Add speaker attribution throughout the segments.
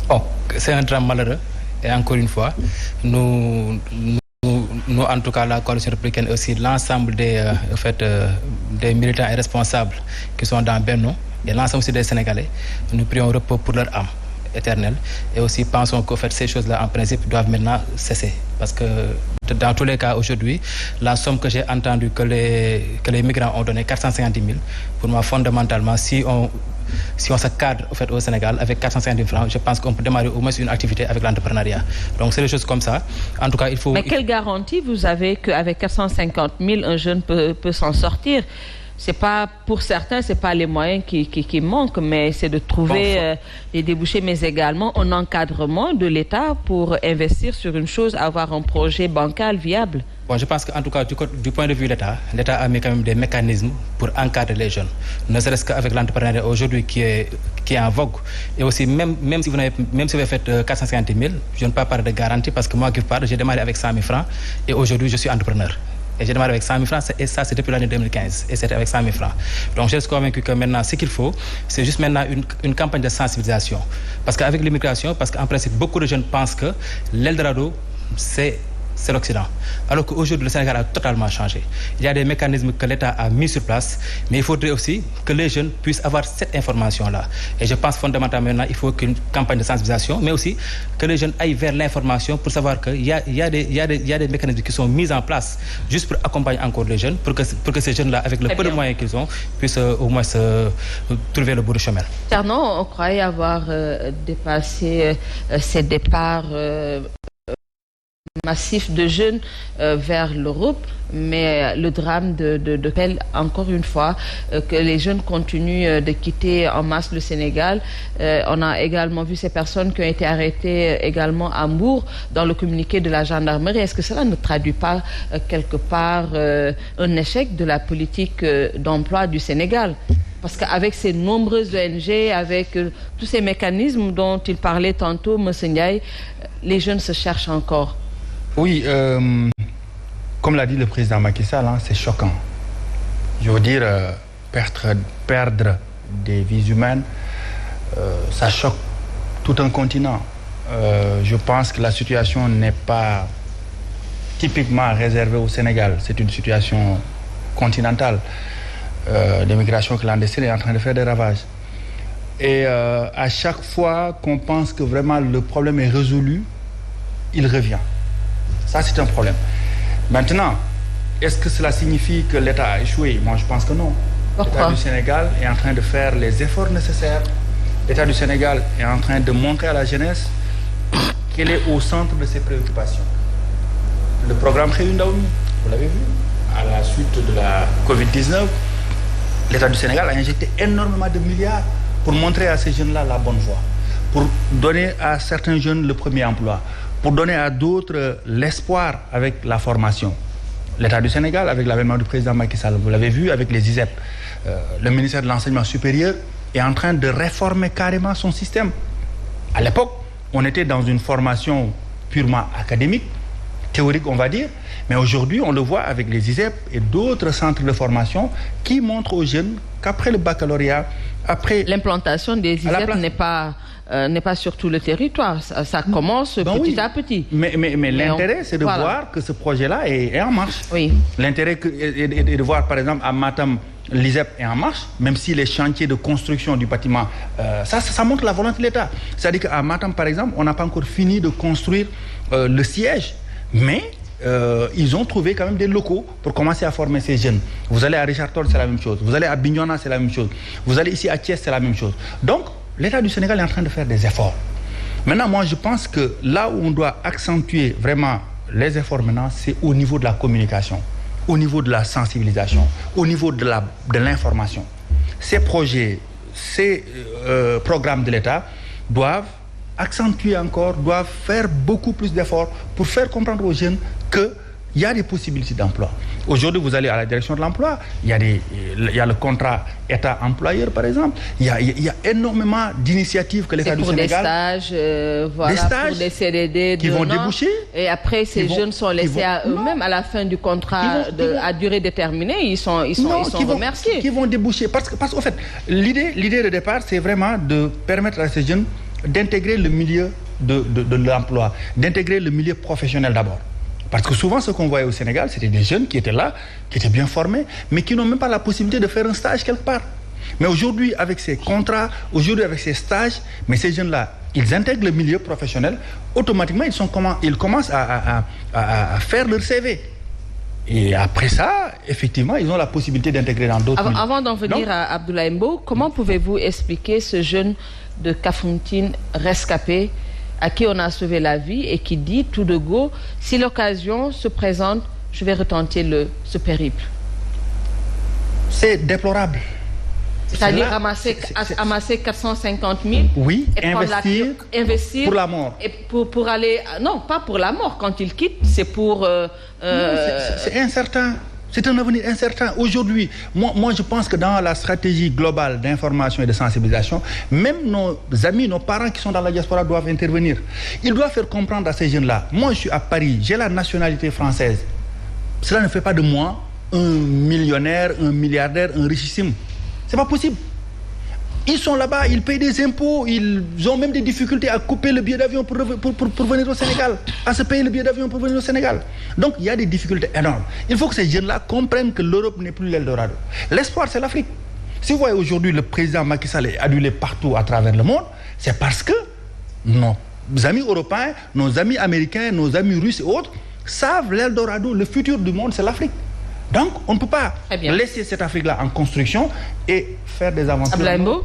Speaker 1: Bon, c'est un drame malheureux et encore une fois, nous, en tout cas, la coalition républicaine et aussi l'ensemble des militants et responsables qui sont dans Benno et l'ensemble aussi des Sénégalais, nous prions repos pour leur âme éternelle et aussi pensons qu'en fait ces choses-là en principe doivent maintenant cesser parce que dans tous les cas aujourd'hui la somme que j'ai entendue que les migrants ont donné 450 000 pour moi fondamentalement si on se cadre au fait au Sénégal avec 450 000 francs je pense qu'on peut démarrer au moins une activité avec l'entrepreneuriat donc c'est des choses comme ça en tout cas il faut.
Speaker 2: Mais quelle garantie vous avez qu'avec 450 000 un jeune peut s'en sortir? C'est pas pour certains, c'est pas les moyens qui manquent, mais c'est de trouver des débouchés, mais également un encadrement de l'État pour investir sur une chose, avoir un projet bancal viable.
Speaker 1: Bon, je pense qu'en tout cas, du point de vue de l'État a mis quand même des mécanismes pour encadrer les jeunes. Ne serait-ce qu'avec l'entrepreneuriat aujourd'hui qui est en vogue. Et aussi, même si vous avez fait 450 000, je ne peux pas parler de garantie parce que moi qui parle, j'ai démarré avec 100 000 francs et aujourd'hui, je suis entrepreneur. Et j'ai démarré avec 100 000 francs, et ça, c'est depuis l'année 2015. Et c'était avec 100 000 francs. Donc, je suis convaincu que maintenant, ce qu'il faut, c'est juste maintenant une campagne de sensibilisation. Parce qu'avec l'immigration, parce qu'en principe, beaucoup de jeunes pensent que l'Eldorado, c'est l'Occident. Alors qu'aujourd'hui, le Sénégal a totalement changé. Il y a des mécanismes que l'État a mis sur place, mais il faudrait aussi que les jeunes puissent avoir cette information-là. Et je pense fondamentalement maintenant, il faut qu'une campagne de sensibilisation, mais aussi que les jeunes aillent vers l'information pour savoir qu'il y a des mécanismes qui sont mis en place juste pour accompagner encore les jeunes, pour que ces jeunes-là, avec le peu de moyens qu'ils ont, puissent au moins trouver le bout du chemin.
Speaker 2: Certainement, on croyait avoir dépassé ces départs massif de jeunes vers l'Europe, mais le drame de Pelle, encore une fois, que les jeunes continuent de quitter en masse le Sénégal. On a également vu ces personnes qui ont été arrêtées également à Mbour dans le communiqué de la gendarmerie. Est-ce que cela ne traduit pas quelque part un échec de la politique d'emploi du Sénégal? Parce qu'avec ces nombreuses ONG, avec tous ces mécanismes dont il parlait tantôt, M. Ndiaye, les jeunes se cherchent encore.
Speaker 3: Oui, comme l'a dit le président Macky Sall, c'est choquant. Je veux dire, perdre des vies humaines, ça choque tout un continent. Je pense que la situation n'est pas typiquement réservée au Sénégal. C'est une situation continentale. L'immigration clandestine est en train de faire des ravages. Et à chaque fois qu'on pense que vraiment le problème est résolu, il revient. Ça, c'est un problème. Maintenant, est-ce que cela signifie que l'État a échoué? Moi, je pense que non. L'État du Sénégal est en train de faire les efforts nécessaires. L'État du Sénégal est en train de montrer à la jeunesse qu'elle est au centre de ses préoccupations. Le programme Xëyu Ndaw mi, vous l'avez vu, à la suite de la Covid-19, l'État du Sénégal a injecté énormément de milliards pour montrer à ces jeunes-là la bonne voie, pour donner à certains jeunes le premier emploi, pour donner à d'autres l'espoir avec la formation. L'État du Sénégal, avec l'avènement du président Macky Sall, vous l'avez vu avec les ISEP, le ministère de l'Enseignement supérieur est en train de réformer carrément son système. À l'époque, on était dans une formation purement académique, théorique on va dire, mais aujourd'hui on le voit avec les ISEP et d'autres centres de formation qui montrent aux jeunes qu'après le baccalauréat, après...
Speaker 2: L'implantation des ISEP n'est pas sur tout le territoire, ça commence petit à petit.
Speaker 3: Mais l'intérêt, c'est de voir que ce projet-là est en marche.
Speaker 2: Oui.
Speaker 3: L'intérêt est de voir, par exemple, à Matam, l'ISEP est en marche, même si les chantiers de construction du bâtiment, ça montre la volonté de l'État. C'est-à-dire qu'à Matam, par exemple, on n'a pas encore fini de construire le siège, mais ils ont trouvé quand même des locaux pour commencer à former ces jeunes. Vous allez à Richard Toll, c'est la même chose. Vous allez à Bignona, c'est la même chose. Vous allez ici à Thiès, c'est la même chose. Donc, l'État du Sénégal est en train de faire des efforts. Maintenant, moi, je pense que là où on doit accentuer vraiment les efforts maintenant, c'est au niveau de la communication, au niveau de la sensibilisation, au niveau de l'information. Ces projets, ces programmes de l'État doivent accentuer encore, doivent faire beaucoup plus d'efforts pour faire comprendre aux jeunes qu'il y a des possibilités d'emploi. Aujourd'hui, vous allez à la direction de l'emploi, il y a le contrat État-employeur, par exemple. Il y a énormément d'initiatives que l'État du Sénégal...
Speaker 2: Des stages, pour des CDD
Speaker 3: qui vont déboucher.
Speaker 2: Et après, ces jeunes sont laissés à eux-mêmes à la fin du contrat à durée déterminée. Ils sont remerciés.
Speaker 3: Qui vont déboucher. Parce qu'au fait, l'idée de départ, c'est vraiment de permettre à ces jeunes d'intégrer le milieu de l'emploi, d'intégrer le milieu professionnel d'abord. Parce que souvent, ce qu'on voyait au Sénégal, c'était des jeunes qui étaient là, qui étaient bien formés, mais qui n'ont même pas la possibilité de faire un stage quelque part. Mais aujourd'hui, avec ces contrats, aujourd'hui, avec ces stages, mais ces jeunes-là, ils intègrent le milieu professionnel, automatiquement, ils commencent à faire leur CV. Et après ça, effectivement, ils ont la possibilité d'intégrer dans d'autres milieux.
Speaker 2: Avant d'en venir à Abdoulaye Mbow, comment pouvez-vous expliquer ce jeune de Kafountine rescapé à qui on a sauvé la vie et qui dit tout de go, si l'occasion se présente, je vais retenter ce périple?
Speaker 3: C'est déplorable.
Speaker 2: C'est-à-dire amasser 450 000.
Speaker 3: Oui,
Speaker 2: et investir
Speaker 3: pour la mort.
Speaker 2: Et pour aller... Non, pas pour la mort. Quand il quitte, c'est pour...
Speaker 3: C'est incertain. C'est un avenir incertain. Aujourd'hui, moi, je pense que dans la stratégie globale d'information et de sensibilisation, même nos amis, nos parents qui sont dans la diaspora doivent intervenir. Ils doivent faire comprendre à ces jeunes-là. Moi, je suis à Paris, j'ai la nationalité française. Cela ne fait pas de moi un millionnaire, un milliardaire, un richissime. C'est pas possible. Ils sont là-bas, ils payent des impôts, ils ont même des difficultés à couper le billet d'avion pour venir au Sénégal, à se payer le billet d'avion pour venir au Sénégal. Donc il y a des difficultés énormes. Il faut que ces jeunes-là comprennent que l'Europe n'est plus l'Eldorado. L'espoir, c'est l'Afrique. Si vous voyez aujourd'hui le président Macky Sall est adulé partout à travers le monde, c'est parce que nos amis européens, nos amis américains, nos amis russes et autres savent l'Eldorado, le futur du monde, c'est l'Afrique. Donc, on ne peut pas laisser cette Afrique-là en construction et faire des avancées.
Speaker 2: Abdoulaye Mbow,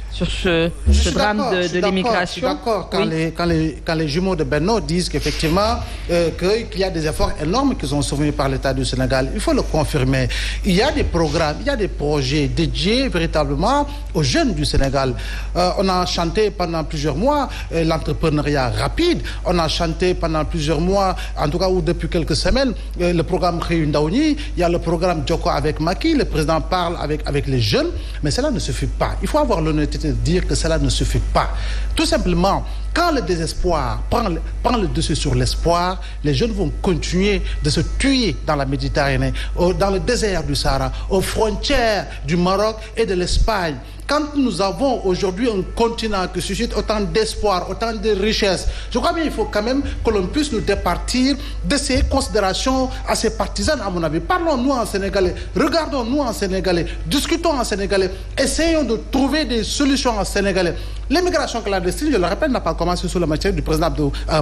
Speaker 2: sur ce drame de l'immigration.
Speaker 4: Je suis d'accord quand les jumeaux de Benno disent qu'effectivement, qu'il y a des efforts énormes qui sont soutenus par l'État du Sénégal. Il faut le confirmer. Il y a des programmes, il y a des projets dédiés véritablement aux jeunes du Sénégal. On a chanté pendant plusieurs mois l'entrepreneuriat rapide. On a chanté pendant plusieurs mois, en tout cas ou depuis quelques semaines, le programme Réundaouni. Il y a le programme Djoko avec Macky. Le président parle avec les jeunes. Mais cela ne suffit pas. Il faut avoir l'honnêteté de dire que cela ne suffit pas. Tout simplement, quand le désespoir prend le dessus sur l'espoir, les jeunes vont continuer de se tuer dans la Méditerranée, dans le désert du Sahara, aux frontières du Maroc et de l'Espagne. Quand nous avons aujourd'hui un continent qui suscite autant d'espoir, autant de richesses, je crois bien qu'il faut quand même que l'on puisse nous départir de ces considérations assez partisanes, à mon avis. Parlons-nous en sénégalais, regardons-nous en sénégalais, discutons en sénégalais, essayons de trouver des solutions en sénégalais. L'immigration clandestine, je le répète, n'a pas commencé sous le magistère du président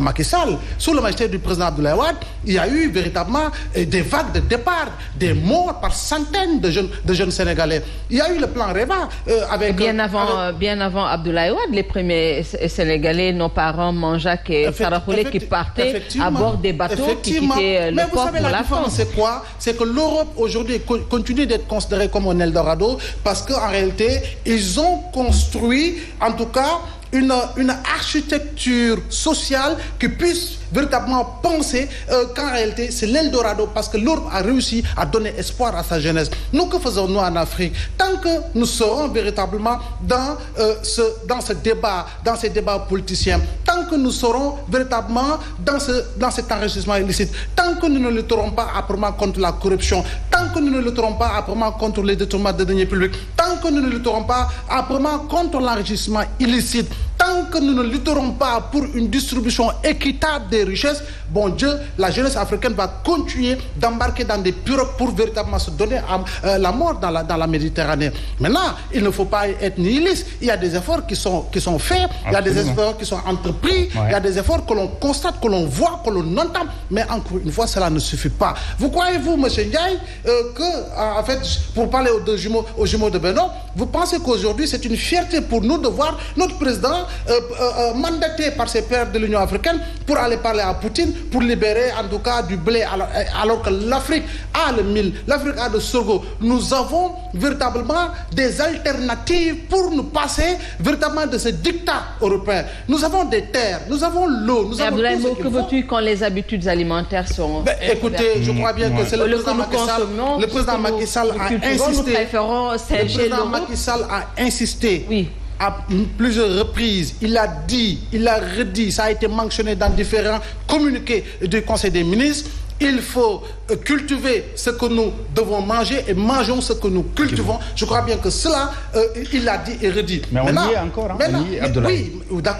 Speaker 4: Macky Sall. Sous le magistère du président Abdoulaye Wade, il y a eu véritablement des vagues de départ, des morts par centaines de jeunes Sénégalais. Il y a eu le plan REVA
Speaker 2: bien avant Abdoulaye Wade, les premiers Sénégalais, nos parents, Manjak et Sarakoulé, qui partaient à bord des bateaux qui quittaient le port pour la France.
Speaker 4: C'est quoi? C'est que l'Europe aujourd'hui continue d'être considérée comme un Eldorado parce qu'en réalité, ils ont construit, en tout cas, une architecture sociale qui puisse véritablement penser qu'en réalité c'est l'Eldorado parce que l'Europe a réussi à donner espoir à sa jeunesse. Nous, que faisons-nous en Afrique? Tant que nous serons véritablement dans ces débats politiciens, tant que nous serons véritablement dans cet enrichissement illicite, tant que nous ne lutterons pas âprement contre la corruption, tant que nous ne lutterons pas âprement contre les détournements de deniers publics, tant que nous ne lutterons pas âprement contre l'enrichissement illicite, tant que nous ne lutterons pas pour une distribution équitable des richesses, bon Dieu, la jeunesse africaine va continuer d'embarquer dans des pirogues pour véritablement se donner la mort dans la Méditerranée. Maintenant, il ne faut pas être nihiliste. Il y a des efforts qui sont faits, il y a des efforts qui sont entrepris, il y a des efforts que l'on constate, que l'on voit, que l'on entend, mais encore une fois, cela ne suffit pas. Vous croyez-vous, M. Ndiaye, que, en fait, pour parler aux jumeaux de Benno, vous pensez qu'aujourd'hui, c'est une fierté pour nous de voir notre président mandaté par ses pairs de l'Union africaine pour aller parler à Poutine, pour libérer en tout cas du blé, alors que l'Afrique a le mil, l'Afrique a le sorgho. Nous avons véritablement des alternatives pour nous passer véritablement de ce diktat européen. Nous avons des terres, nous avons l'eau, nous avons tout ce
Speaker 2: que veux-tu quand les habitudes alimentaires sont...
Speaker 4: écoutez, je crois bien que c'est le président Macky Sall a insisté. Le président Macky Sall a insisté.
Speaker 2: Oui.
Speaker 4: À plusieurs reprises, il a dit, il a redit, ça a été mentionné dans différents communiqués du Conseil des ministres. Il faut cultiver ce que nous devons manger et mangeons ce que nous cultivons. Je crois bien que cela, il l'a dit et redit.
Speaker 3: Mais on y est encore, hein? On y est, Abdoulaye.
Speaker 4: Oui, d'accord.